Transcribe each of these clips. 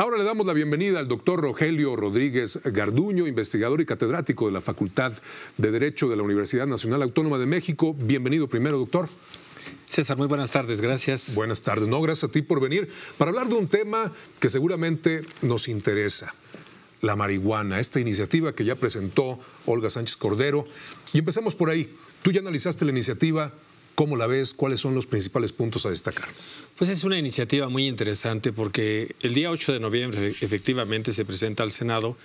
Ahora le damos la bienvenida al doctor Rogelio Rodríguez Garduño, investigador y catedrático de la Facultad de Derecho de la Universidad Nacional Autónoma de México. Bienvenido primero, doctor. César, muy buenas tardes, gracias. Buenas tardes, no, gracias a ti por venir para hablar de un tema que seguramente nos interesa, la marihuana, esta iniciativa que ya presentó Olga Sánchez Cordero. Y empecemos por ahí. Tú ya analizaste la iniciativa, ¿cómo la ves? ¿Cuáles son los principales puntos a destacar? Pues es una iniciativa muy interesante porque el día 8 de noviembre efectivamente se presenta al Senado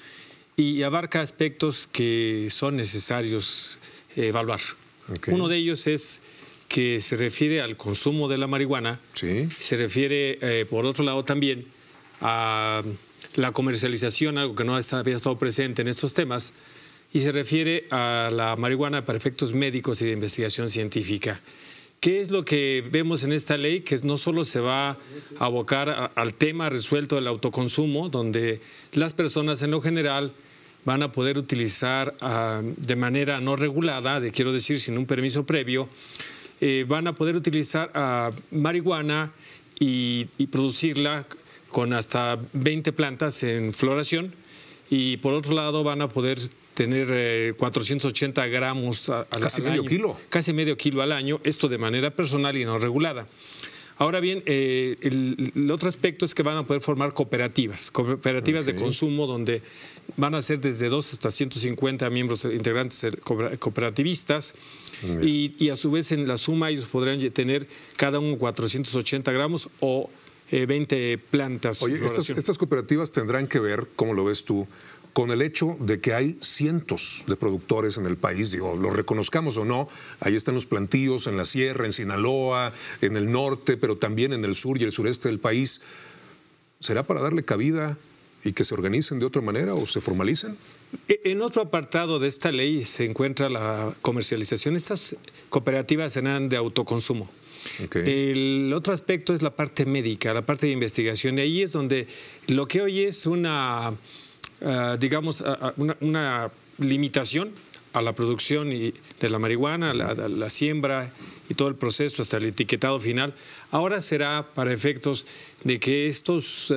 y abarca aspectos que son necesarios evaluar. Okay. Uno de ellos es que se refiere al consumo de la marihuana, sí. Se refiere, por otro lado, también a la comercialización, algo que no había estado presente en estos temas, y se refiere a la marihuana para efectos médicos y de investigación científica. ¿Qué es lo que vemos en esta ley? Que no solo se va a abocar al tema resuelto del autoconsumo, donde las personas en lo general van a poder utilizar de manera no regulada, quiero decir, sin un permiso previo, van a poder utilizar marihuana y producirla con hasta 20 plantas en floración, y por otro lado van a poder tener 480 gramos casi medio kilo. Casi medio kilo al año, esto de manera personal y no regulada. Ahora bien, el otro aspecto es que van a poder formar cooperativas okay. de consumo, donde van a ser desde 2 hasta 150 miembros integrantes cooperativistas, y a su vez en la suma ellos podrán tener cada uno 480 gramos o 20 plantas. Oye, estas cooperativas tendrán que ver, ¿cómo lo ves tú?, con el hecho de que hay cientos de productores en el país, digo, lo reconozcamos o no, ahí están los plantíos en la sierra, en Sinaloa, en el norte, pero también en el sur y el sureste del país. ¿Será para darle cabida y que se organicen de otra manera o se formalicen? En otro apartado de esta ley se encuentra la comercialización. Estas cooperativas serán de autoconsumo. Okay. El otro aspecto es la parte médica, la parte de investigación, y ahí es donde lo que hoy es una limitación a la producción de la marihuana, la siembra y todo el proceso hasta el etiquetado final, ahora será para efectos de que estos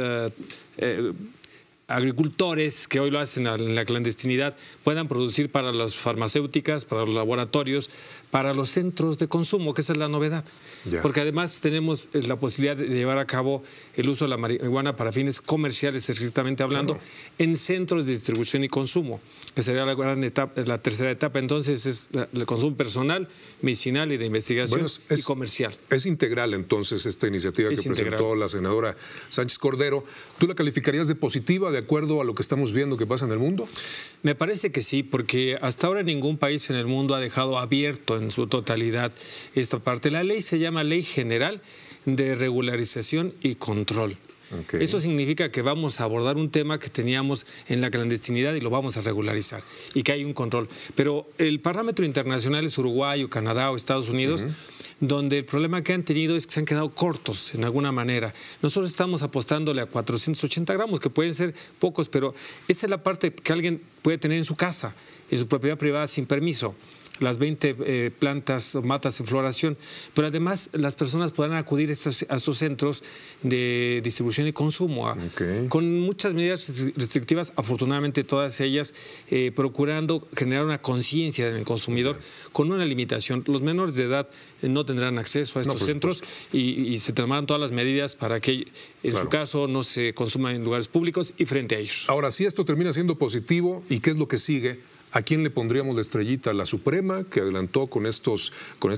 agricultores que hoy lo hacen en la clandestinidad puedan producir para las farmacéuticas, para los laboratorios, para los centros de consumo, que esa es la novedad. Yeah. Porque además tenemos la posibilidad de llevar a cabo el uso de la marihuana para fines comerciales, estrictamente hablando, claro, en centros de distribución y consumo, que sería la gran etapa, la tercera etapa. Entonces es el consumo personal, medicinal y de investigación y comercial. Es integral entonces esta iniciativa que presentó la senadora Sánchez Cordero. ¿Tú la calificarías de positiva de acuerdo a lo que estamos viendo que pasa en el mundo? Me parece que sí, porque hasta ahora ningún país en el mundo ha dejado abierto en su totalidad esta parte. La ley se llama Ley General de Regularización y Control. Okay. Esto significa que vamos a abordar un tema que teníamos en la clandestinidad y lo vamos a regularizar y que hay un control. Pero el parámetro internacional es Uruguay o Canadá o Estados Unidos, donde el problema que han tenido es que se han quedado cortos en alguna manera. Nosotros estamos apostándole a 480 gramos, que pueden ser pocos, pero esa es la parte que alguien puede tener en su casa, en su propiedad privada sin permiso. Las 20 plantas o matas en floración, pero además las personas podrán acudir a estos centros de distribución y consumo, con muchas medidas restrictivas, afortunadamente todas ellas procurando generar una conciencia en el consumidor con una limitación. Los menores de edad no tendrán acceso a estos centros y se tomarán todas las medidas para que en su caso no se consuma en lugares públicos y frente a ellos. Ahora, si esto termina siendo positivo, ¿y qué es lo que sigue? ¿A quién le pondríamos la estrellita? ¿La Suprema, que adelantó con estas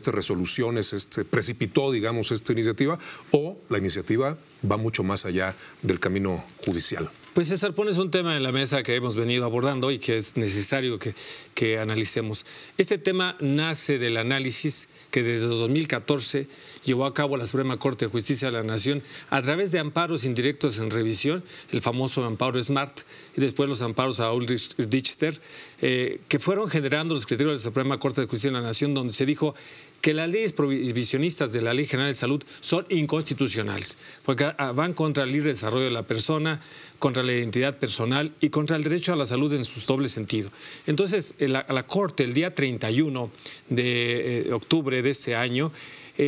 resoluciones, precipitó, digamos, esta iniciativa? ¿O la iniciativa va mucho más allá del camino judicial? Pues César, pones un tema en la mesa que hemos venido abordando y que es necesario que analicemos. Este tema nace del análisis que desde 2014 llevó a cabo la Suprema Corte de Justicia de la Nación a través de amparos indirectos en revisión, el famoso amparo Smart, y después los amparos a Ulrich Dichter, que fueron generando los criterios de la Suprema Corte de Justicia de la Nación, donde se dijo que las leyes prohibicionistas de la Ley General de Salud son inconstitucionales, porque van contra el libre desarrollo de la persona, contra la identidad personal y contra el derecho a la salud en su doble sentido. Entonces, la Corte, el día 31 de octubre de este año,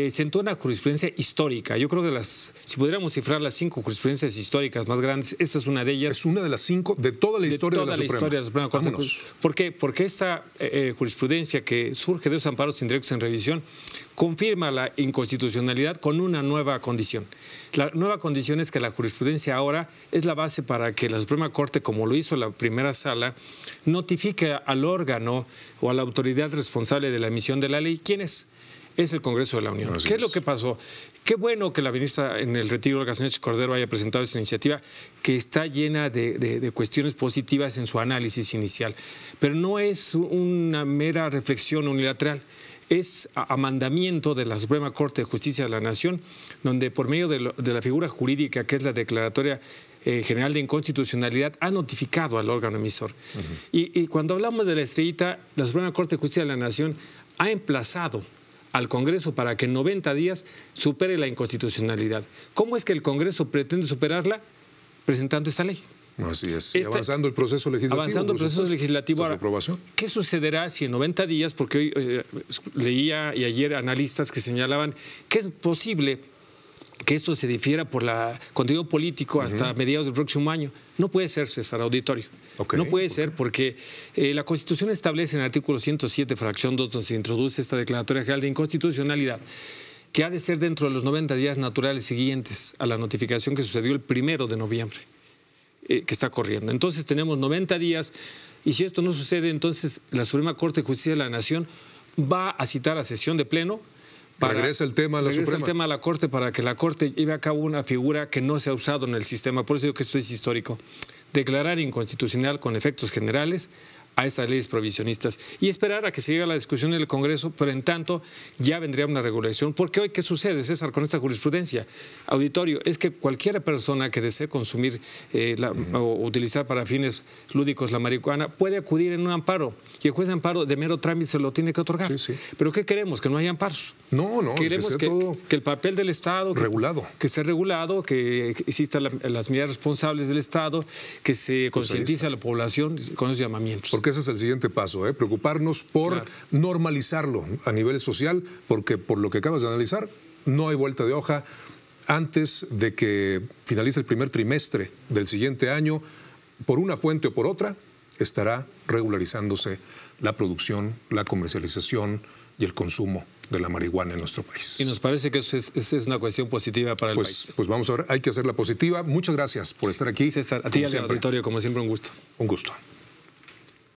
sentó una jurisprudencia histórica. Yo creo que si pudiéramos cifrar las 5 jurisprudencias históricas más grandes, esta es una de ellas. Es una de las 5 de toda la historia de la Suprema. Historia de la Suprema Corte. ¿Por qué? Porque esta jurisprudencia que surge de los amparos indirectos en revisión confirma la inconstitucionalidad con una nueva condición. La nueva condición es que la jurisprudencia ahora es la base para que la Suprema Corte, como lo hizo la primera sala, notifique al órgano o a la autoridad responsable de la emisión de la ley. ¿Quién es? Es el Congreso de la Unión. ¿Qué es lo que pasó? Qué bueno que la ministra en el retiro, Olga Sánchez Cordero, haya presentado esta iniciativa que está llena de cuestiones positivas en su análisis inicial. Pero no es una mera reflexión unilateral. Es a mandamiento de la Suprema Corte de Justicia de la Nación, donde por medio de la figura jurídica que es la Declaratoria General de Inconstitucionalidad ha notificado al órgano emisor. Y cuando hablamos de la estrellita, la Suprema Corte de Justicia de la Nación ha emplazado al Congreso para que en 90 días supere la inconstitucionalidad. ¿Cómo es que el Congreso pretende superarla? Presentando esta ley. Así es. Y avanzando el proceso legislativo. Avanzando el proceso legislativo. Ahora, ¿qué sucederá si en 90 días, porque hoy leía y ayer analistas que señalaban que es posible que esto se difiera por la contenido político hasta mediados del próximo año? No puede ser, César Auditorio. No puede ser porque la Constitución establece en el artículo 107, fracción 2, donde se introduce esta Declaratoria General de Inconstitucionalidad, que ha de ser dentro de los 90 días naturales siguientes a la notificación que sucedió el 1 de noviembre. Que está corriendo. Entonces tenemos 90 días y si esto no sucede, entonces la Suprema Corte de Justicia de la Nación va a citar a sesión de pleno. Regresa el tema a la Suprema. Regresa el tema a la Corte para que la Corte lleve a cabo una figura que no se ha usado en el sistema. Por eso digo que esto es histórico. Declarar inconstitucional con efectos generales a esas leyes provisionistas y esperar a que se llegue a la discusión en el Congreso, pero en tanto ya vendría una regulación. Porque hoy, ¿qué sucede, César, con esta jurisprudencia? Auditorio, es que cualquier persona que desee consumir o utilizar para fines lúdicos la marihuana puede acudir en un amparo y el juez de amparo de mero trámite se lo tiene que otorgar. ¿Pero qué queremos? Que no haya amparos. No, queremos que el papel del Estado regulado. Que esté regulado, que existan las medidas responsables del Estado, que se concientice a la población con esos llamamientos. Porque ese es el siguiente paso, preocuparnos por normalizarlo a nivel social, porque por lo que acabas de analizar, no hay vuelta de hoja. Antes de que finalice el primer trimestre del siguiente año, por una fuente o por otra, estará regularizándose la producción, la comercialización y el consumo de la marihuana en nuestro país. Y nos parece que eso es una cuestión positiva para el país. Pues vamos a ver, hay que hacerla positiva. Muchas gracias por estar aquí. César, a ti y al auditorio, como siempre, un gusto. Un gusto.